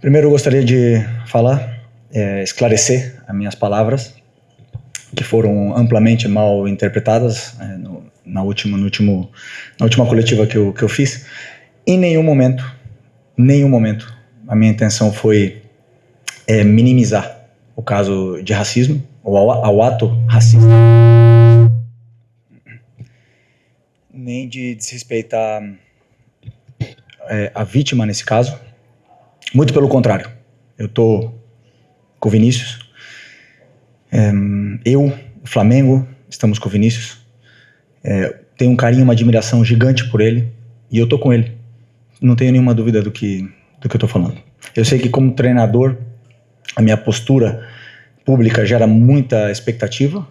Primeiro eu gostaria de esclarecer as minhas palavras, que foram amplamente mal interpretadas na última coletiva que eu fiz. Em nenhum momento, a minha intenção foi minimizar o caso de racismo, ou ao ato racista, nem de desrespeitar a vítima nesse caso. Muito pelo contrário, eu estou com o Vinícius, o Flamengo, estamos com o Vinícius, tenho um carinho, uma admiração gigante por ele, e eu estou com ele, não tenho nenhuma dúvida do que eu estou falando. Eu sei que como treinador, a minha postura pública gera muita expectativa,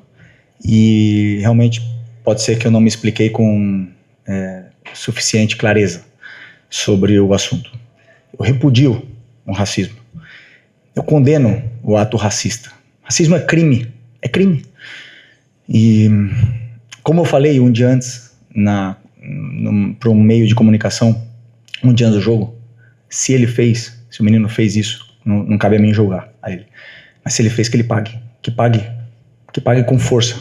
e realmente pode ser que eu não me expliquei com suficiente clareza sobre o assunto. Eu repudio o racismo. Eu condeno o ato racista. Racismo é crime. É crime. E, como eu falei um dia antes, para um meio de comunicação, um dia antes do jogo, se o menino fez isso, não cabe a mim julgar a ele. Mas se ele fez, que ele pague. Que pague com força.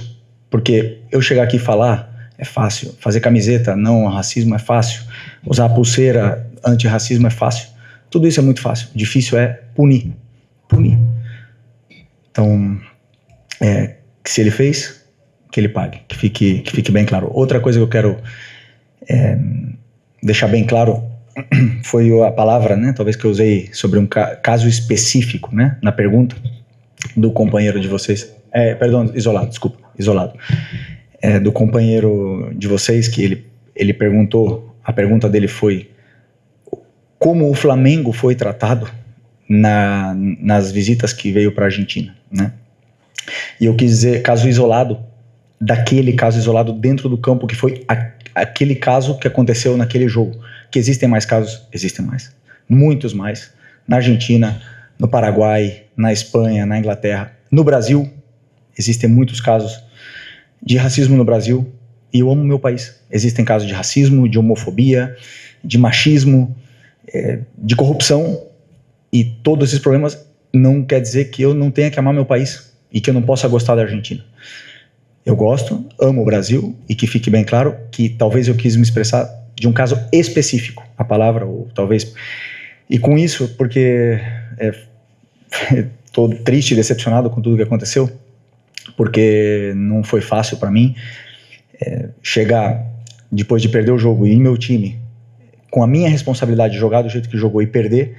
Porque eu chegar aqui e falar é fácil. Fazer camiseta não racismo é fácil. Usar pulseira antirracismo é fácil. Tudo isso é muito fácil. Difícil é punir. Então, que se ele fez, que ele pague. Que fique bem claro. Outra coisa que eu quero deixar bem claro foi a palavra, né, talvez que eu usei sobre um caso específico, né, na pergunta do companheiro de vocês. Isolado. Do companheiro de vocês, que ele perguntou, a pergunta dele foi como o Flamengo foi tratado nas visitas que veio para a Argentina, né? E eu quis dizer caso isolado, daquele caso isolado dentro do campo, que foi aquele caso que aconteceu naquele jogo. Que existem mais casos? Existem mais. Muitos mais. Na Argentina, no Paraguai, na Espanha, na Inglaterra, no Brasil, existem muitos casos de racismo no Brasil, e eu amo meu país. Existem casos de racismo, de homofobia, de machismo, de corrupção, e todos esses problemas não quer dizer que eu não tenha que amar meu país e que eu não possa gostar da Argentina. Eu gosto, amo o Brasil, e que fique bem claro que talvez eu quis me expressar de um caso específico, a palavra, ou talvez, e com isso, porque estou triste e decepcionado com tudo que aconteceu, porque não foi fácil para mim chegar depois de perder o jogo e ir meu time com a minha responsabilidade de jogar do jeito que jogou e perder.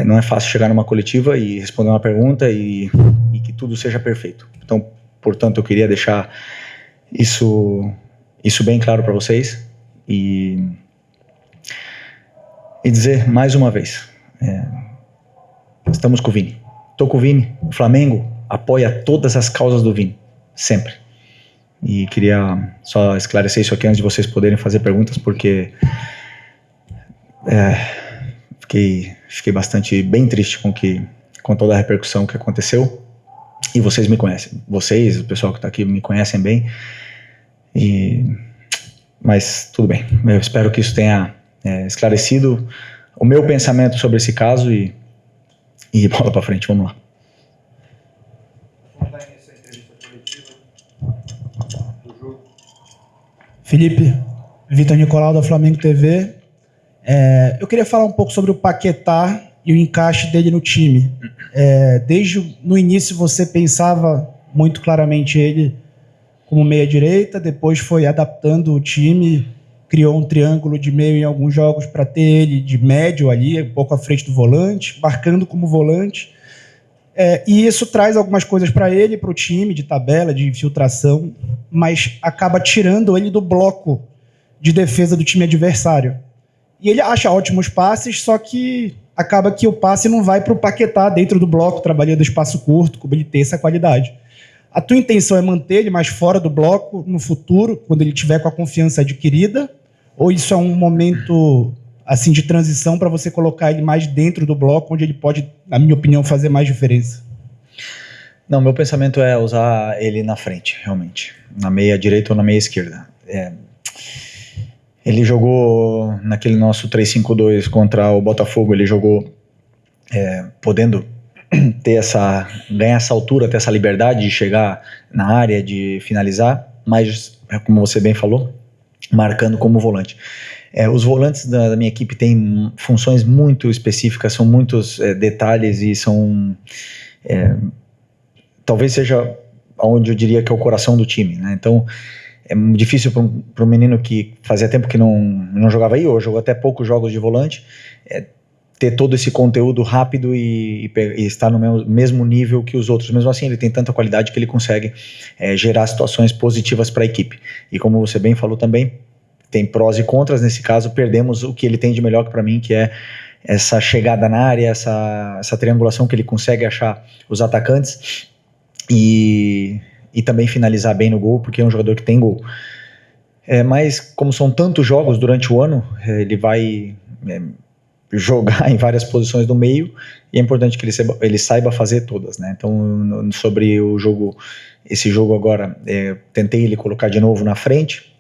Não é fácil chegar numa coletiva e responder uma pergunta e que tudo seja perfeito. Então, portanto, eu queria deixar isso bem claro para vocês e dizer mais uma vez, estamos com o Vini. Estou com o Vini. O Flamengo apoia todas as causas do Vini, sempre. E queria só esclarecer isso aqui antes de vocês poderem fazer perguntas, porque fiquei bem triste com toda a repercussão que aconteceu. E vocês me conhecem. Vocês, o pessoal que está aqui, me conhecem bem. Mas tudo bem. Eu espero que isso tenha esclarecido o meu pensamento sobre esse caso e bola para frente. Vamos lá. Felipe, Vitor Nicolau da Flamengo TV. Eu queria falar um pouco sobre o Paquetá e o encaixe dele no time. Desde no início você pensava muito claramente ele como meia-direita, depois foi adaptando o time, criou um triângulo de meio em alguns jogos para ter ele de médio ali, um pouco à frente do volante, marcando como volante. E isso traz algumas coisas para ele, para o time, de tabela, de infiltração, mas acaba tirando ele do bloco de defesa do time adversário. E ele acha ótimos passes, só que acaba que o passe não vai para o Paquetá dentro do bloco, trabalhando espaço curto, como ele tem essa qualidade. A tua intenção é manter ele mais fora do bloco no futuro, quando ele tiver com a confiança adquirida? Ou isso é um momento assim de transição para você colocar ele mais dentro do bloco, onde ele pode, na minha opinião, fazer mais diferença? Não, meu pensamento é usar ele na frente, realmente. Na meia direita ou na meia esquerda. Ele jogou naquele nosso 3-5-2 contra o Botafogo, ele jogou podendo ganhar essa altura, ter essa liberdade de chegar na área, de finalizar, mas, como você bem falou, marcando como volante. Os volantes da minha equipe têm funções muito específicas, são muitos detalhes e são... talvez seja onde eu diria que é o coração do time, né? Então, é difícil para um menino que fazia tempo que não jogava aí, ou jogou até poucos jogos de volante, ter todo esse conteúdo rápido e estar no mesmo nível que os outros. Mesmo assim, ele tem tanta qualidade que ele consegue gerar situações positivas para a equipe. E como você bem falou também, tem prós e contras. Nesse caso, perdemos o que ele tem de melhor para mim, que é essa chegada na área, essa triangulação que ele consegue achar os atacantes e também finalizar bem no gol, porque é um jogador que tem gol. Mas como são tantos jogos durante o ano, ele vai jogar em várias posições do meio, e é importante que ele saiba fazer todas, né? Então, sobre esse jogo agora, tentei ele colocar de novo na frente,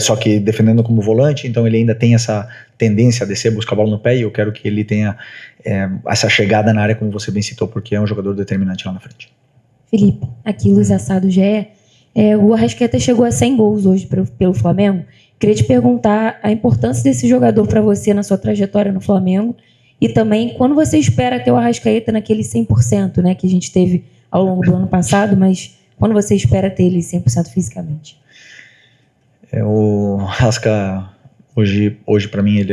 só que defendendo como volante, então ele ainda tem essa tendência a descer, buscar a bola no pé, e eu quero que ele tenha essa chegada na área, como você bem citou, porque é um jogador determinante lá na frente. Felipe, aqui Luiz Assado GE. O Arrascaeta chegou a 100 gols hoje pelo Flamengo. Queria te perguntar a importância desse jogador para você na sua trajetória no Flamengo, e também quando você espera ter o Arrascaeta naquele 100%, né, que a gente teve ao longo do ano passado, mas quando você espera ter ele 100% fisicamente? O Arrasca, hoje para mim,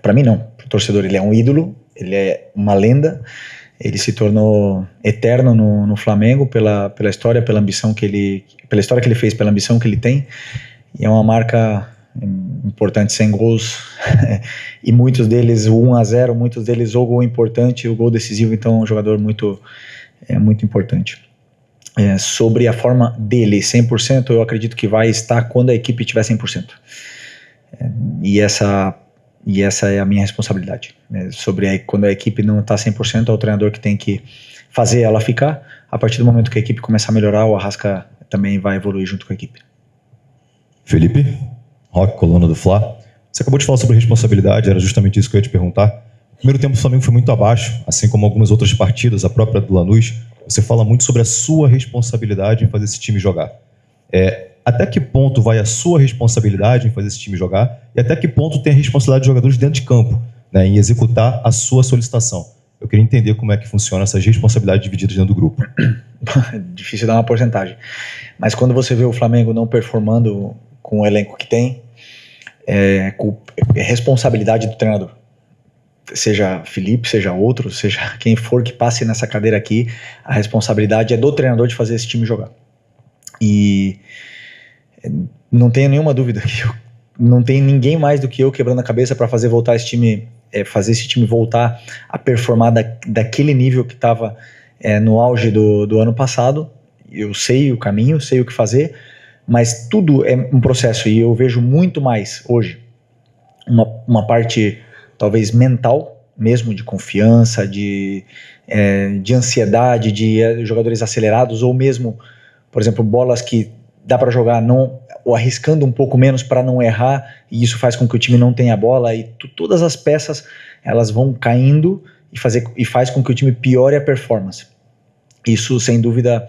para mim não, para o torcedor, ele é um ídolo, ele é uma lenda, ele se tornou eterno no Flamengo pela história, pela história que ele fez, pela ambição que ele tem. E é uma marca importante, 100 gols, e muitos deles 1-0, muitos deles o gol importante, o gol decisivo. Então é um jogador muito importante. Sobre a forma dele, 100%, eu acredito que vai estar quando a equipe tiver 100%. E essa é a minha responsabilidade. Quando a equipe não está 100%, é o treinador que tem que fazer ela ficar. A partir do momento que a equipe começar a melhorar, o Arrasca também vai evoluir junto com a equipe. Felipe, Roque, coluna do Fla. Você acabou de falar sobre responsabilidade, era justamente isso que eu ia te perguntar. No primeiro tempo, o Flamengo foi muito abaixo, assim como algumas outras partidas, a própria do Lanús. Você fala muito sobre a sua responsabilidade em fazer esse time jogar. Até que ponto vai a sua responsabilidade em fazer esse time jogar, e até que ponto tem a responsabilidade dos jogadores dentro de campo, né, em executar a sua solicitação? Eu queria entender como é que funciona essas responsabilidades divididas dentro do grupo. Difícil dar uma porcentagem. Mas quando você vê o Flamengo não performando com o elenco que tem, é responsabilidade do treinador. Seja Felipe, seja outro, seja quem for que passe nessa cadeira aqui, a responsabilidade é do treinador de fazer esse time jogar. E não tenho nenhuma dúvida que não tem ninguém mais do que eu quebrando a cabeça para fazer voltar esse time, fazer esse time voltar a performar daquele nível que estava no auge do ano passado. Eu sei o caminho, sei o que fazer, mas tudo é um processo, e eu vejo muito mais hoje uma parte talvez mental mesmo, de confiança, de ansiedade, de jogadores acelerados, ou mesmo, por exemplo, bolas que dá para jogar ou arriscando um pouco menos para não errar, e isso faz com que o time não tenha bola, e todas as peças elas vão caindo e faz com que o time piore a performance. Isso, sem dúvida,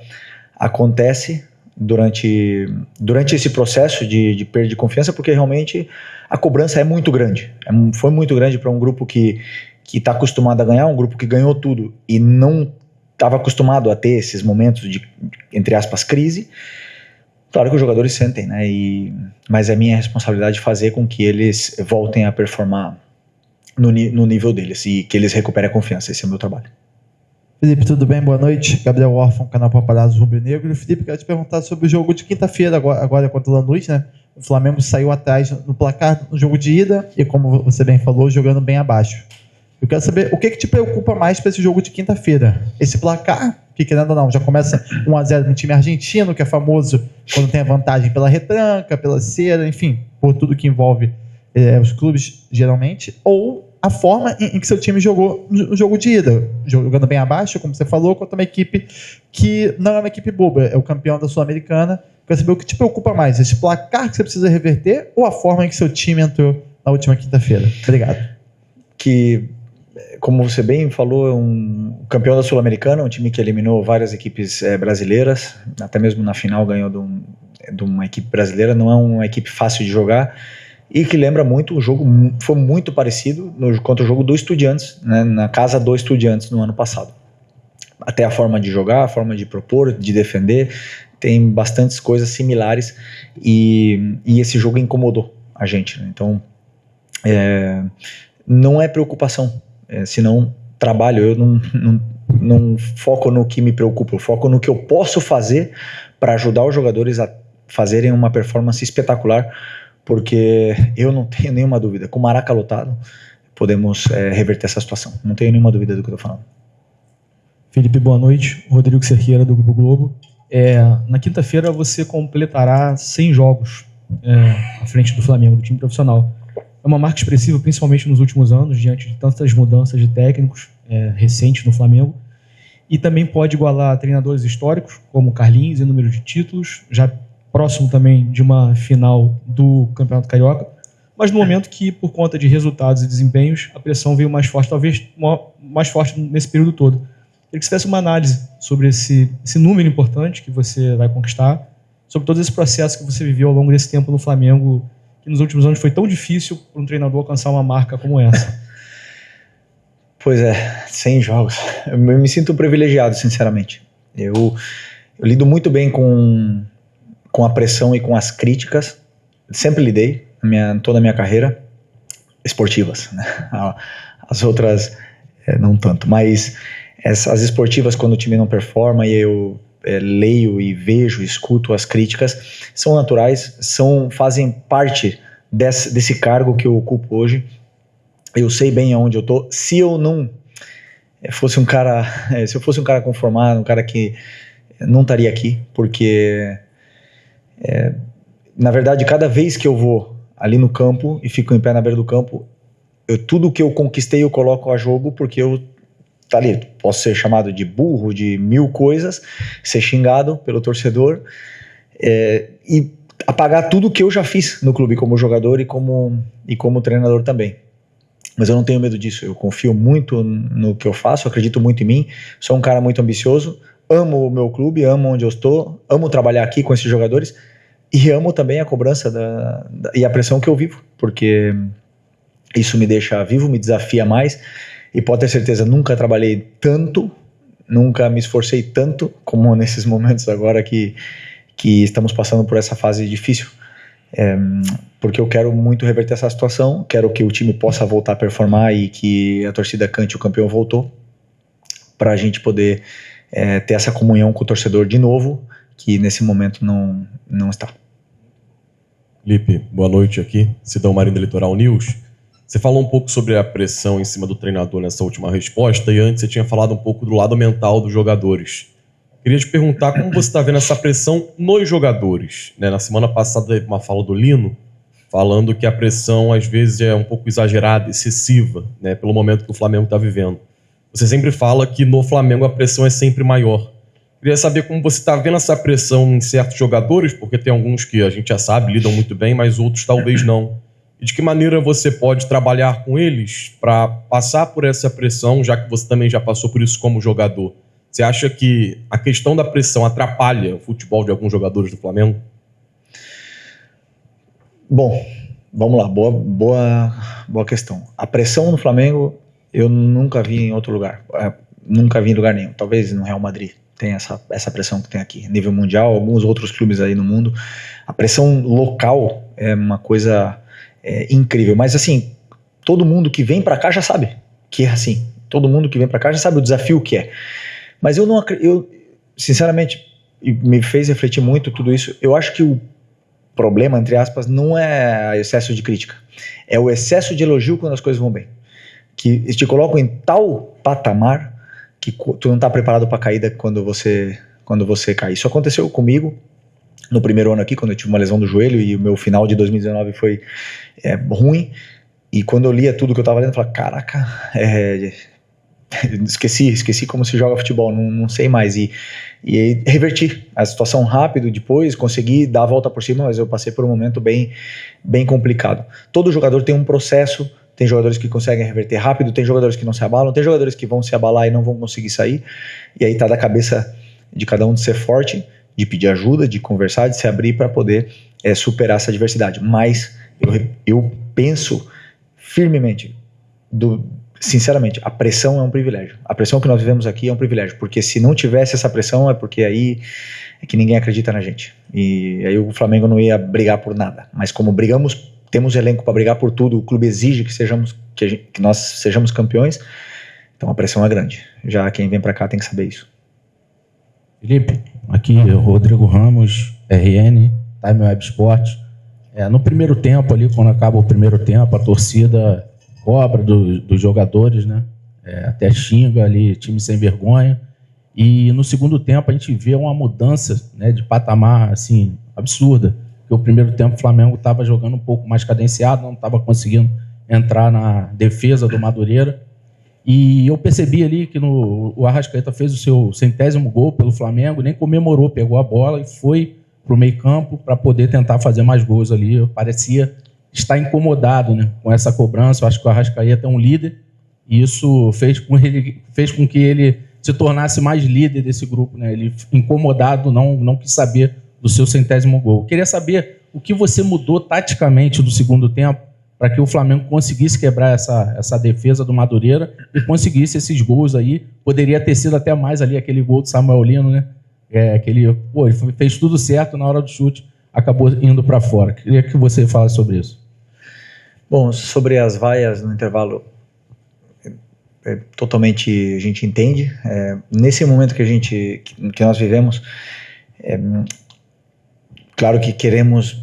acontece durante esse processo de perda de confiança, porque realmente a cobrança é muito grande. Foi muito grande para um grupo que está acostumado a ganhar, um grupo que ganhou tudo e não estava acostumado a ter esses momentos de, entre aspas, crise. Claro que os jogadores sentem, né? Mas é minha responsabilidade fazer com que eles voltem a performar no nível deles e que eles recuperem a confiança. Esse é o meu trabalho. Felipe, tudo bem? Boa noite. Gabriel Orfan, canal Paparazzo Rubro Negro. Felipe, quero te perguntar sobre o jogo de quinta-feira, agora contra o Lanús, né? O Flamengo saiu atrás no placar no jogo de ida e, como você bem falou, jogando bem abaixo. Eu quero saber o que te preocupa mais para esse jogo de quinta-feira? Esse placar, que querendo ou não, já começa 1-0 no time argentino, que é famoso quando tem a vantagem pela retranca, pela cera, enfim, por tudo que envolve os clubes geralmente, ou a forma em que seu time jogou no jogo de ida, jogando bem abaixo, como você falou, contra uma equipe que não é uma equipe boba, é o campeão da Sul-Americana. Quero saber o que te preocupa mais, esse placar que você precisa reverter ou a forma em que seu time entrou na última quinta-feira? Obrigado. que, como você bem falou, é um campeão da Sul-Americana, um time que eliminou várias equipes brasileiras, até mesmo na final ganhou de uma equipe brasileira, não é uma equipe fácil de jogar, e que lembra muito, o jogo foi muito parecido contra o jogo do Estudiantes, né, na casa do Estudiantes no ano passado. Até a forma de jogar, a forma de propor, de defender, tem bastantes coisas similares, e esse jogo incomodou a gente, né? Então, não é preocupação, senão trabalho. Eu não foco no que me preocupa, eu foco no que eu posso fazer para ajudar os jogadores a fazerem uma performance espetacular, porque eu não tenho nenhuma dúvida, com o Maraca lotado, podemos reverter essa situação, não tenho nenhuma dúvida do que eu estou falando. Felipe, boa noite. Rodrigo Cerqueira, do Grupo Globo. Na quinta-feira você completará 100 jogos à frente do Flamengo, do time profissional. É uma marca expressiva, principalmente nos últimos anos, diante de tantas mudanças de técnicos recentes no Flamengo. E também pode igualar treinadores históricos, como Carlinhos, em número de títulos, já próximo também de uma final do Campeonato Carioca. Mas no momento que, por conta de resultados e desempenhos, a pressão veio mais forte, talvez mais forte nesse período todo. Queria que você fizesse uma análise sobre esse número importante que você vai conquistar, sobre todo esse processo que você viveu ao longo desse tempo no Flamengo, que nos últimos anos foi tão difícil para um treinador alcançar uma marca como essa. Pois 100 jogos. Eu me sinto privilegiado, sinceramente. Eu lido muito bem com a pressão e com as críticas. Sempre lidei, toda a minha carreira, esportivas, né? As outras, não tanto, mas as esportivas, quando o time não performa e eu leio e vejo, escuto as críticas, são naturais, fazem parte desse cargo que eu ocupo hoje. Eu sei bem aonde eu tô. Se eu não fosse um cara, se eu fosse um cara conformado, um cara que não estaria aqui, porque na verdade, cada vez que eu vou ali no campo e fico em pé na beira do campo, tudo que eu conquistei eu coloco a jogo, porque eu tá ali, posso ser chamado de burro, de 1000 coisas, ser xingado pelo torcedor, e apagar tudo que eu já fiz no clube como jogador e como treinador também. Mas eu não tenho medo disso, eu confio muito no que eu faço, acredito muito em mim, sou um cara muito ambicioso, amo o meu clube, amo onde eu estou, amo trabalhar aqui com esses jogadores, e amo também a cobrança e a pressão que eu vivo, porque isso me deixa vivo, me desafia mais. E pode ter certeza, nunca trabalhei tanto, nunca me esforcei tanto como nesses momentos agora que estamos passando por essa fase difícil. Porque eu quero muito reverter essa situação, quero que o time possa voltar a performar e que a torcida cante o campeão voltou, para a gente poder ter essa comunhão com o torcedor de novo, que nesse momento não está. Felipe, boa noite aqui, Sidão Marinho da Litoral News. Você falou um pouco sobre a pressão em cima do treinador nessa última resposta, e antes você tinha falado um pouco do lado mental dos jogadores. Queria te perguntar como você está vendo essa pressão nos jogadores, né? Na semana passada teve uma fala do Lino, falando que a pressão às vezes é um pouco exagerada, excessiva, né? Pelo momento que o Flamengo está vivendo. Você sempre fala que no Flamengo a pressão é sempre maior. Queria saber como você está vendo essa pressão em certos jogadores, porque tem alguns que a gente já sabe, lidam muito bem, mas outros talvez não. E de que maneira você pode trabalhar com eles para passar por essa pressão, já que você também já passou por isso como jogador? Você acha que a questão da pressão atrapalha o futebol de alguns jogadores do Flamengo? Bom, vamos lá, boa questão. A pressão no Flamengo eu nunca vi em outro lugar, nunca vi em lugar nenhum. Talvez no Real Madrid tem essa pressão que tem aqui, nível mundial, alguns outros clubes aí no mundo. A pressão local é uma coisa incrível, mas assim, todo mundo que vem pra cá já sabe que é assim, todo mundo que vem pra cá já sabe o desafio que é, mas eu sinceramente, me fez refletir muito tudo isso. Eu acho que o problema, entre aspas, não é excesso de crítica, é o excesso de elogio quando as coisas vão bem, que te colocam em tal patamar que tu não tá preparado pra caída quando você cai. Isso aconteceu comigo no primeiro ano aqui, quando eu tive uma lesão do joelho e o meu final de 2019 foi ruim, e quando eu lia tudo que eu tava lendo, eu falei, caraca, esqueci como se joga futebol, não sei mais, e reverti a situação rápido depois, consegui dar a volta por cima, mas eu passei por um momento bem complicado. Todo jogador tem um processo tem jogadores que conseguem reverter rápido, tem jogadores que não se abalam, tem jogadores que vão se abalar e não vão conseguir sair, e aí tá da cabeça de cada um de ser forte, de pedir ajuda, de conversar, de se abrir para poder superar essa adversidade. Mas eu penso firmemente, sinceramente, a pressão é um privilégio. A pressão que nós vivemos aqui é um privilégio, porque se não tivesse essa pressão é porque aí é que ninguém acredita na gente. E aí o Flamengo não ia brigar por nada. Mas como brigamos, temos elenco para brigar por tudo, o clube exige que nós sejamos campeões, então a pressão é grande. Já quem vem para cá tem que saber isso. Felipe, aqui Rodrigo Ramos, RN, Time Web Sport. No primeiro tempo ali, quando acaba o primeiro tempo, a torcida cobra dos jogadores, né? Até xinga ali, time sem vergonha. E no segundo tempo a gente vê uma mudança, né, de patamar assim, absurda. Porque o primeiro tempo o Flamengo estava jogando um pouco mais cadenciado, não estava conseguindo entrar na defesa do Madureira. E eu percebi ali que o Arrascaeta fez o seu 100º gol pelo Flamengo, nem comemorou, pegou a bola e foi para o meio campo para poder tentar fazer mais gols ali. Eu parecia estar incomodado, né, com essa cobrança. Eu acho que o Arrascaeta é um líder e isso fez com que ele se tornasse mais líder desse grupo, né? Ele, incomodado, não quis saber do seu 100º gol. Queria saber o que você mudou taticamente do segundo tempo para que o Flamengo conseguisse quebrar essa defesa do Madureira e conseguisse esses gols aí. Poderia ter sido até mais ali aquele gol do Samuel Lino, né? Ele fez tudo certo na hora do chute, acabou indo para fora. Queria que você falasse sobre isso. Bom, sobre as vaias no intervalo, totalmente a gente entende. Nesse momento que nós vivemos, claro que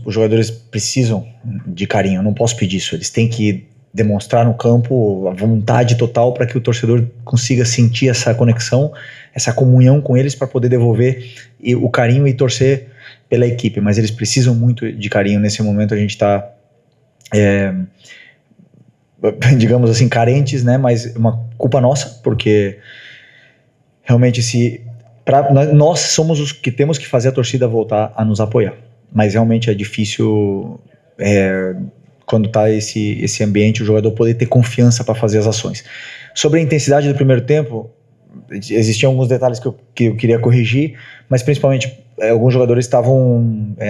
os jogadores precisam de carinho, eu não posso pedir isso, eles têm que demonstrar no campo a vontade total para que o torcedor consiga sentir essa conexão, essa comunhão com eles para poder devolver o carinho e torcer pela equipe, mas eles precisam muito de carinho. Nesse momento a gente está, digamos assim, carentes, né? Mas é uma culpa nossa, porque realmente nós somos os que temos que fazer a torcida voltar a nos apoiar, mas realmente é difícil quando está esse ambiente, o jogador poder ter confiança para fazer as ações. Sobre a intensidade do primeiro tempo, existiam alguns detalhes que eu queria corrigir, mas principalmente alguns jogadores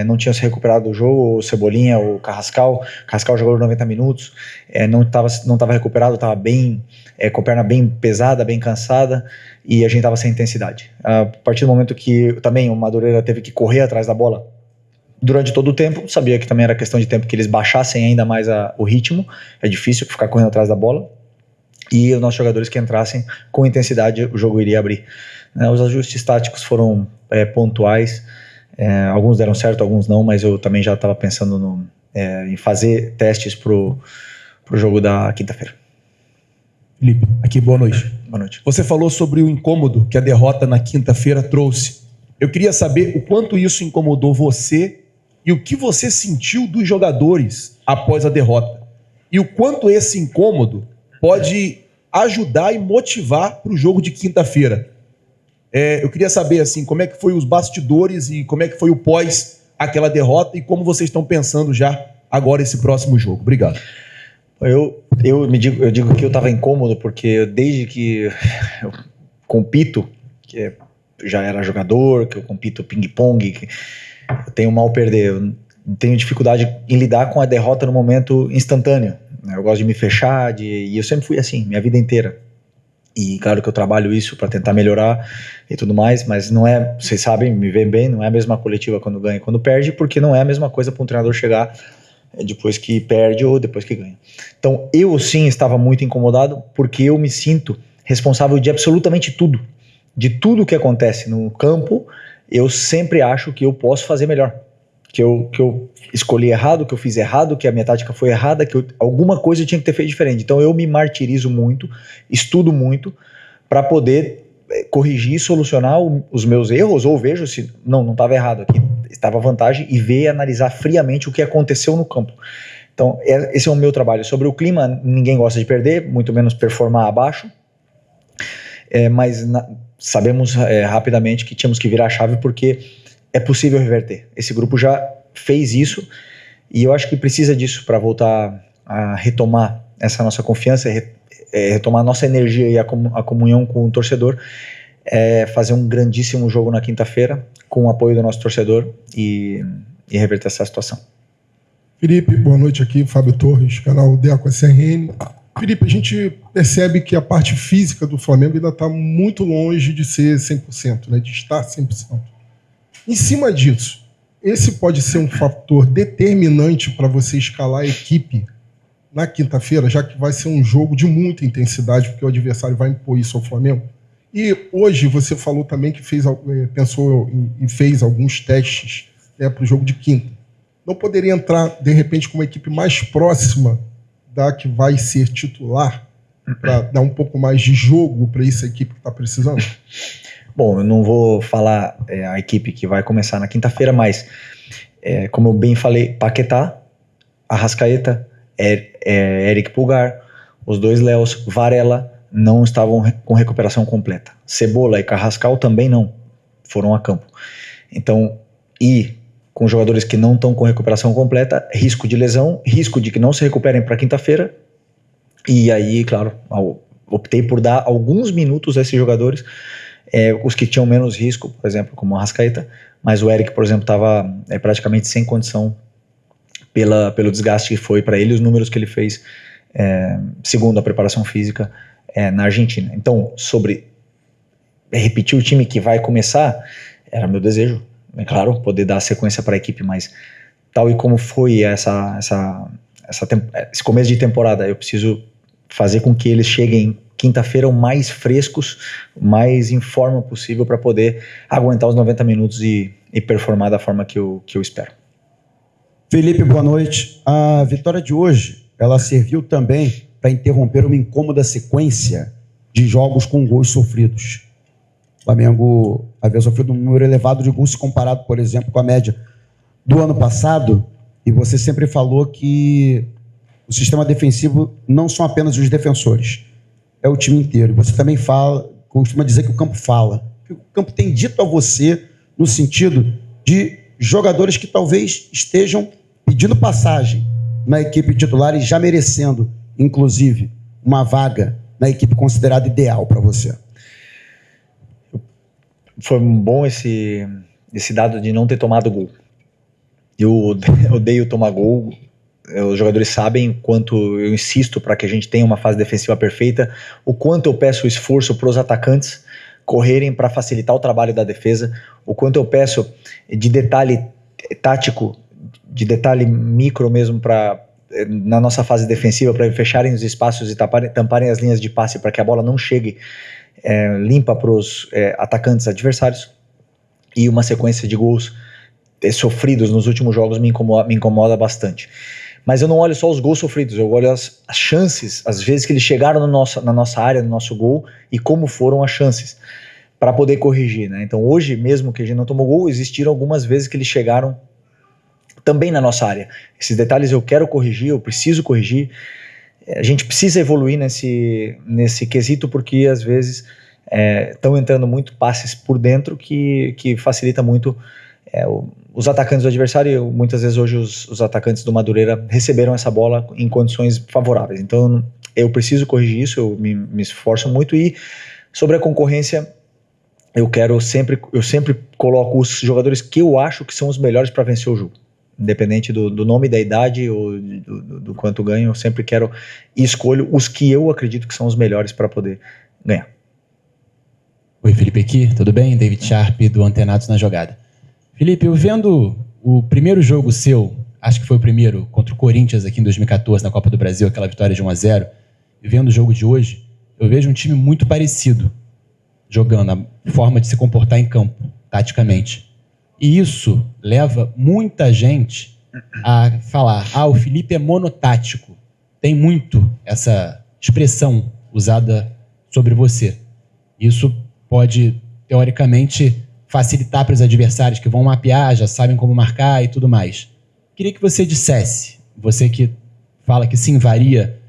não tinham se recuperado do jogo, o Cebolinha, o Carrascal jogou 90 minutos, não estava recuperado, estava bem, com a perna bem pesada, bem cansada, e a gente estava sem intensidade. A partir do momento que também o Madureira teve que correr atrás da bola durante todo o tempo, sabia que também era questão de tempo que eles baixassem ainda mais o ritmo, é difícil ficar correndo atrás da bola, e os nossos jogadores que entrassem com intensidade, o jogo iria abrir. Os ajustes táticos foram pontuais, alguns deram certo, alguns não, mas eu também já estava pensando em fazer testes pro jogo da quinta-feira. Felipe, aqui, boa noite. Boa noite. Você falou sobre o incômodo que a derrota na quinta-feira trouxe. Eu queria saber o quanto isso incomodou você e o que você sentiu dos jogadores após a derrota. E o quanto esse incômodo pode ajudar e motivar para o jogo de quinta-feira. Eu queria saber assim, como é que foi os bastidores e como é que foi o pós aquela derrota e como vocês estão pensando já agora esse próximo jogo. Obrigado. Eu digo que eu estava incômodo porque desde que eu compito, que já era jogador, que eu compito ping-pong, que eu tenho mal perder, eu tenho dificuldade em lidar com a derrota no momento instantâneo. Eu gosto de me fechar, e eu sempre fui assim, minha vida inteira. E claro que eu trabalho isso para tentar melhorar e tudo mais, mas não é, vocês sabem, me veem bem, não é a mesma coletiva quando ganha e quando perde, porque não é a mesma coisa para um treinador chegar depois que perde ou depois que ganha. Então eu sim estava muito incomodado, porque eu me sinto responsável de absolutamente tudo. De tudo que acontece no campo, eu sempre acho que eu posso fazer melhor. Que eu escolhi errado, que eu fiz errado, que a minha tática foi errada, que alguma coisa eu tinha que ter feito diferente. Então eu me martirizo muito, estudo muito, para poder corrigir e solucionar os meus erros, ou vejo se não estava errado aqui, estava vantagem, e ver e analisar friamente o que aconteceu no campo. Então esse é o meu trabalho. Sobre o clima, ninguém gosta de perder, muito menos performar abaixo, mas sabemos rapidamente que tínhamos que virar a chave, porque é possível reverter. Esse grupo já fez isso e eu acho que precisa disso para voltar a retomar essa nossa confiança, retomar a nossa energia e a comunhão com o torcedor, fazer um grandíssimo jogo na quinta-feira, com o apoio do nosso torcedor e reverter essa situação. Felipe, boa noite aqui, Fábio Torres, canal Deco SRN. Felipe, a gente percebe que a parte física do Flamengo ainda está muito longe de ser 100%, né, de estar 100%. Em cima disso, esse pode ser um fator determinante para você escalar a equipe na quinta-feira, já que vai ser um jogo de muita intensidade, porque o adversário vai impor isso ao Flamengo. E hoje você falou também que pensou e fez alguns testes para o jogo de quinta. Não poderia entrar, de repente, com uma equipe mais próxima da que vai ser titular, para dar um pouco mais de jogo para essa equipe que está precisando? Bom, eu não vou falar a equipe que vai começar na quinta-feira, mas, como eu bem falei, Paquetá, Arrascaeta, Eric Pulgar, os dois Léos, Varela, não estavam com recuperação completa. Cebola e Carrascal também não foram a campo. Então, com jogadores que não estão com recuperação completa, risco de lesão, risco de que não se recuperem para quinta-feira. E aí, claro, optei por dar alguns minutos a esses jogadores, os que tinham menos risco, por exemplo, como o Arrascaeta, mas o Eric, por exemplo, estava praticamente sem condição pelo desgaste que foi para ele, os números que ele fez, segundo a preparação física, na Argentina. Então, sobre repetir o time que vai começar, era meu desejo, é claro, poder dar sequência para a equipe, mas tal e como foi esse começo de temporada, eu preciso fazer com que eles cheguem quinta-feira o mais frescos, o mais em forma possível para poder aguentar os 90 minutos e performar da forma que eu espero. Felipe, boa noite. A vitória de hoje, ela serviu também para interromper uma incômoda sequência de jogos com gols sofridos. O Flamengo havia sofrido um número elevado de gols comparado, por exemplo, com a média do ano passado, e você sempre falou que o sistema defensivo não são apenas os defensores, é o time inteiro. Você também costuma dizer que o campo fala. O que o campo tem dito a você no sentido de jogadores que talvez estejam pedindo passagem na equipe titular e já merecendo, inclusive, uma vaga na equipe considerada ideal para você? Foi bom esse dado de não ter tomado gol. Eu odeio tomar gol. Os jogadores sabem o quanto eu insisto para que a gente tenha uma fase defensiva perfeita, o quanto eu peço esforço para os atacantes correrem para facilitar o trabalho da defesa, o quanto eu peço de detalhe tático, de detalhe micro mesmo na nossa fase defensiva, para fecharem os espaços e tamparem as linhas de passe para que a bola não chegue limpa para os atacantes adversários. E uma sequência de gols sofridos nos últimos jogos me incomoda bastante. Mas eu não olho só os gols sofridos, eu olho as chances, às vezes que eles chegaram na nossa área, no nosso gol, e como foram as chances, para poder corrigir, né? Então hoje, mesmo que a gente não tomou gol, existiram algumas vezes que eles chegaram também na nossa área. Esses detalhes eu quero corrigir, eu preciso corrigir. A gente precisa evoluir nesse quesito, porque às vezes estão entrando muito passes por dentro que facilita muito os atacantes do adversário. Muitas vezes hoje os atacantes do Madureira receberam essa bola em condições favoráveis. Então eu preciso corrigir isso, eu me esforço muito. E sobre a concorrência, eu sempre coloco os jogadores que eu acho que são os melhores para vencer o jogo. Independente do nome, da idade ou do quanto ganho, eu sempre quero e escolho os que eu acredito que são os melhores para poder ganhar. Oi, Felipe aqui, tudo bem? David Sharp, do Antenados na Jogada. Felipe, eu vendo o primeiro jogo seu, acho que foi o primeiro, contra o Corinthians aqui em 2014, na Copa do Brasil, aquela vitória de 1-0, e vendo o jogo de hoje, eu vejo um time muito parecido jogando, a forma de se comportar em campo, taticamente. E isso leva muita gente a falar, o Felipe é monotático. Tem muito essa expressão usada sobre você. Isso pode, teoricamente, facilitar para os adversários que vão mapear, já sabem como marcar e tudo mais. Queria que você dissesse, você que fala que sim, varia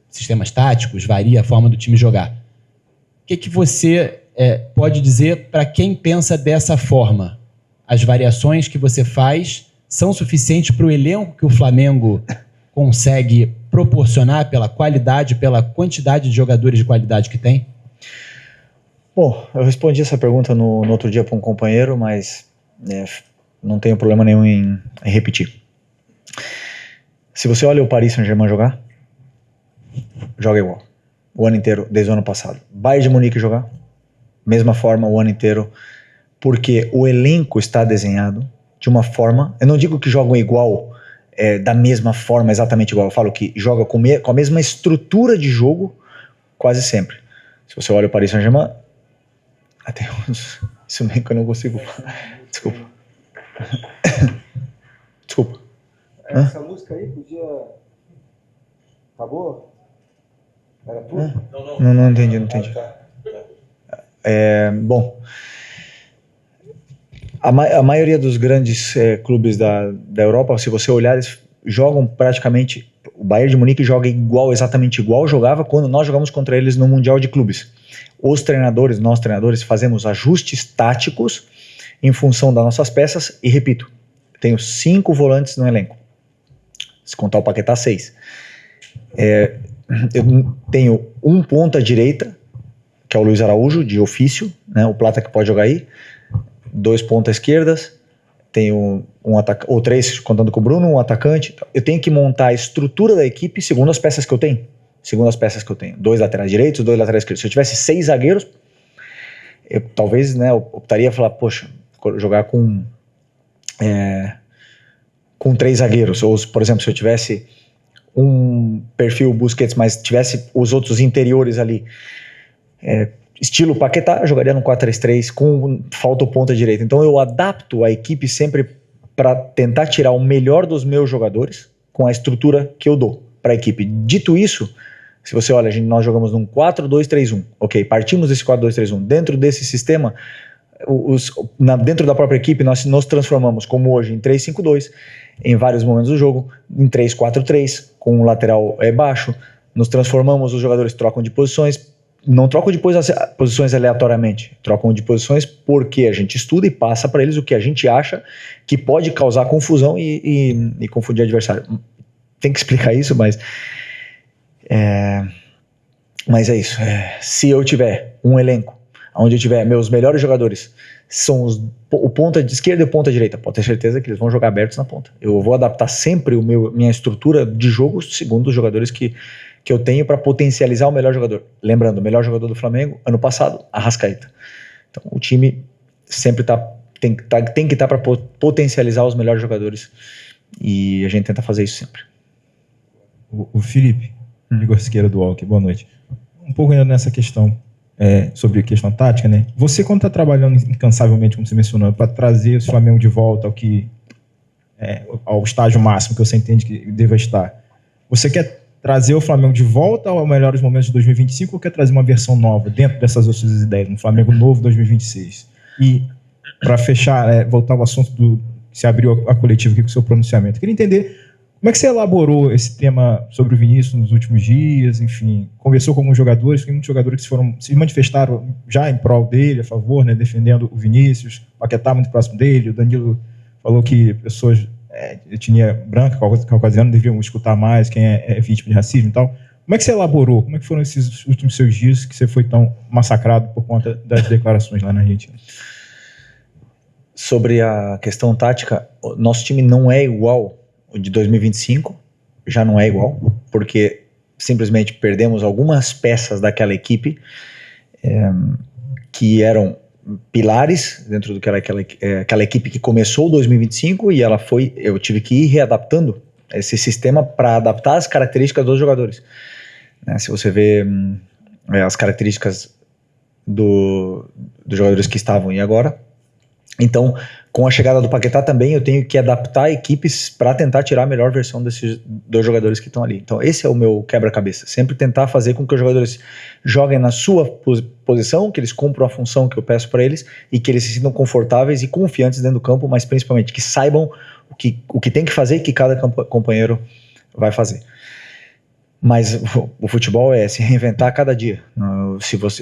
sistemas táticos, varia a forma do time jogar. O que você pode dizer para quem pensa dessa forma? As variações que você faz são suficientes para o elenco que o Flamengo consegue proporcionar pela qualidade, pela quantidade de jogadores de qualidade que tem? Bom, eu respondi essa pergunta no outro dia para um companheiro, mas não tenho problema nenhum em repetir. Se você olha o Paris Saint-Germain jogar, joga igual. O ano inteiro, desde o ano passado. Bayern de Munique jogar, mesma forma o ano inteiro, porque o elenco está desenhado de uma forma, eu não digo que jogam igual, da mesma forma, exatamente igual, eu falo que joga com a mesma estrutura de jogo quase sempre. Se você olha o Paris Saint-Germain, até isso meio que eu não consigo. Desculpa. Desculpa. Essa música aí podia... Acabou? Era tudo? Não entendi, não entendi. Bom, a maioria dos grandes clubes da Europa, se você olhar, eles jogam praticamente... O Bayern de Munique joga exatamente igual jogava quando nós jogamos contra eles no Mundial de Clubes. Nós treinadores, fazemos ajustes táticos em função das nossas peças e, repito, tenho 5 volantes no elenco. Se contar o Paquetá, 6. Eu tenho um ponta direita, que é o Luiz Araújo, de ofício, né, o Plata que pode jogar aí, 2 pontas esquerdas, tenho um atacante, ou 3 contando com o Bruno, um atacante. Eu tenho que montar a estrutura da equipe segundo as peças que eu tenho. 2 laterais direitos, 2 laterais esquerdos. Se eu tivesse 6 zagueiros, eu talvez, né, optaria a falar, poxa, jogar com 3 zagueiros. Ou, por exemplo, se eu tivesse um perfil Busquets, mas tivesse os outros interiores ali, estilo Paquetá, eu jogaria no 4-3-3 com falta o ponta direita. Então eu adapto a equipe sempre para tentar tirar o melhor dos meus jogadores com a estrutura que eu dou para a equipe. Dito isso, se você olha, nós jogamos num 4-2-3-1. Ok, partimos desse 4-2-3-1. Dentro desse sistema, dentro da própria equipe, nós nos transformamos, como hoje, em 3-5-2, em vários momentos do jogo, em 3-4-3, com o lateral baixo. Nos transformamos, os jogadores trocam de posições. Não trocam de posições aleatoriamente, trocam de posições porque a gente estuda e passa para eles o que a gente acha que pode causar confusão e confundir o adversário. Tem que explicar isso, mas é isso. Se eu tiver um elenco onde eu tiver meus melhores jogadores, são o ponta de esquerda e o ponta direita, pode ter certeza que eles vão jogar abertos na ponta. Eu vou adaptar sempre minha estrutura de jogo segundo os jogadores que eu tenho para potencializar o melhor jogador. Lembrando, o melhor jogador do Flamengo, ano passado, Arrascaeta. Então, o time sempre tem que estar para potencializar os melhores jogadores. E a gente tenta fazer isso sempre. O Felipe, Igor Siqueira do Walker, boa noite. Um pouco ainda nessa questão, sobre a questão tática, né? Você, quando está trabalhando incansavelmente, como você mencionou, para trazer o Flamengo de volta ao estágio máximo que você entende que deva estar, você quer trazer o Flamengo de volta aos melhores momentos de 2025 ou quer trazer uma versão nova dentro dessas outras ideias, um Flamengo novo 2026? E, para fechar, voltar ao assunto que se abriu a coletiva aqui com o seu pronunciamento, queria entender como é que você elaborou esse tema sobre o Vinícius nos últimos dias, enfim, conversou com alguns jogadores, tem muitos jogadores que se manifestaram já em prol dele, a favor, né, defendendo o Vinícius, o Paquetá muito próximo dele, o Danilo falou que pessoas de etnia branca, caucasiana, deveriam escutar mais quem é vítima de racismo e tal. Como é que você elaborou? Como é que foram esses últimos seus dias que você foi tão massacrado por conta das declarações lá na Argentina? Sobre a questão tática, o nosso time não é igual o de 2025, já não é igual, porque simplesmente perdemos algumas peças daquela equipe que eram pilares dentro daquela equipe que começou 2025 e eu tive que ir readaptando esse sistema para adaptar as características dos jogadores. Se você vê as características dos jogadores que estavam e agora, então com a chegada do Paquetá também eu tenho que adaptar equipes para tentar tirar a melhor versão desses 2 jogadores que estão ali. Então esse é o meu quebra-cabeça, sempre tentar fazer com que os jogadores joguem na sua posição, que eles cumpram a função que eu peço para eles e que eles se sintam confortáveis e confiantes dentro do campo, mas principalmente que saibam o que tem que fazer e que cada companheiro vai fazer. Mas o futebol é se reinventar a cada dia.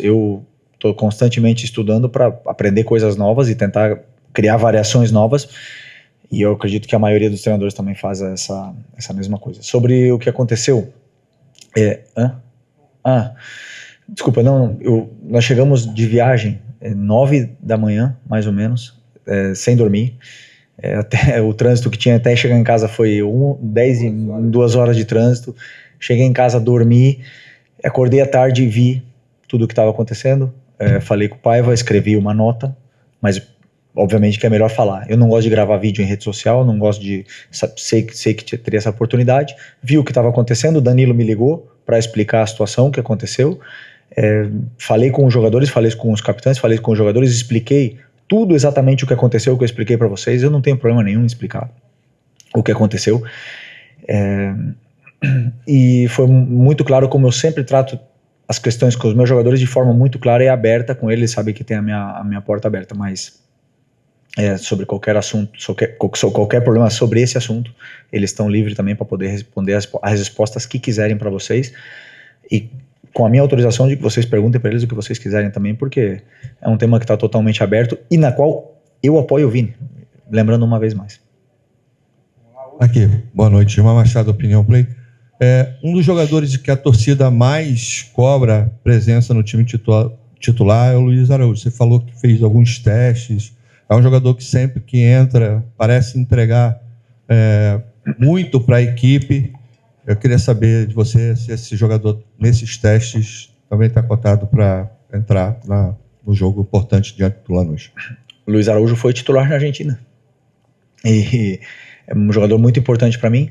Eu estou constantemente estudando para aprender coisas novas e tentar criar variações novas E eu acredito que a maioria dos treinadores também faz essa mesma coisa. Sobre o que aconteceu... Desculpa, nós chegamos de viagem 9 da manhã, mais ou menos, sem dormir. Até o trânsito que tinha até chegar em casa foi 10 e 2 horas de trânsito. Cheguei em casa, dormi, acordei à tarde e vi tudo o que estava acontecendo. Falei com o Paiva, escrevi uma nota, mas obviamente que é melhor falar. Eu não gosto de gravar vídeo em rede social, não gosto de... Sei que teria essa oportunidade. Vi o que estava acontecendo, o Danilo me ligou para explicar a situação que aconteceu. Falei com os jogadores, falei com os capitães, falei com os jogadores, expliquei tudo exatamente o que aconteceu, o que eu expliquei para vocês. Eu não tenho problema nenhum em explicar o que aconteceu. E foi muito claro, como eu sempre trato as questões com os meus jogadores de forma muito clara e aberta com eles, sabem que tem a minha porta aberta, mas sobre qualquer assunto, qualquer problema sobre esse assunto, eles estão livres também para poder responder as respostas que quiserem para vocês, e com a minha autorização de que vocês perguntem para eles o que vocês quiserem também, porque é um tema que está totalmente aberto e na qual eu apoio o Vini, lembrando uma vez mais. Aqui, boa noite, Gilmar Machado, Opinião Play. Um dos jogadores que a torcida mais cobra presença no time titular é o Luiz Araújo. Você falou que fez alguns testes, é um jogador que sempre que entra parece entregar muito para a equipe. Eu queria saber de você se esse jogador, nesses testes, também está cotado para entrar no jogo importante diante do Lanús. O Luiz Araújo foi titular na Argentina. E é um jogador muito importante para mim.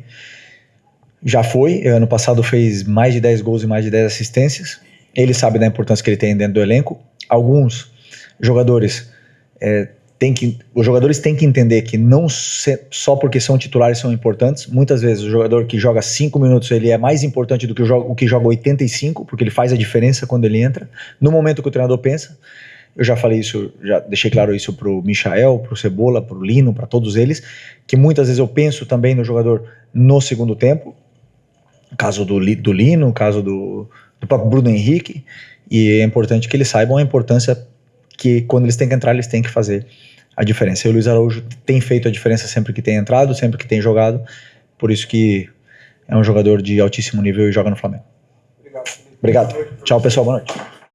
Já foi, ano passado fez mais de 10 gols e mais de 10 assistências. Ele sabe da importância que ele tem dentro do elenco. Alguns jogadores... os jogadores têm que entender que não só porque são titulares são importantes. Muitas vezes o jogador que joga 5 minutos ele é mais importante do que o que joga 85, porque ele faz a diferença quando ele entra, no momento que o treinador pensa. Eu já falei isso, já deixei claro isso pro Michael, pro Cebola, pro Lino, para todos eles, que muitas vezes eu penso também no jogador no segundo tempo, caso do Lino, caso do próprio Bruno Henrique, e é importante que eles saibam a importância que quando eles têm que entrar, eles têm que fazer a diferença. E o Luiz Araújo tem feito a diferença sempre que tem entrado, sempre que tem jogado, por isso que é um jogador de altíssimo nível e joga no Flamengo. Obrigado. Tchau, pessoal. Boa noite.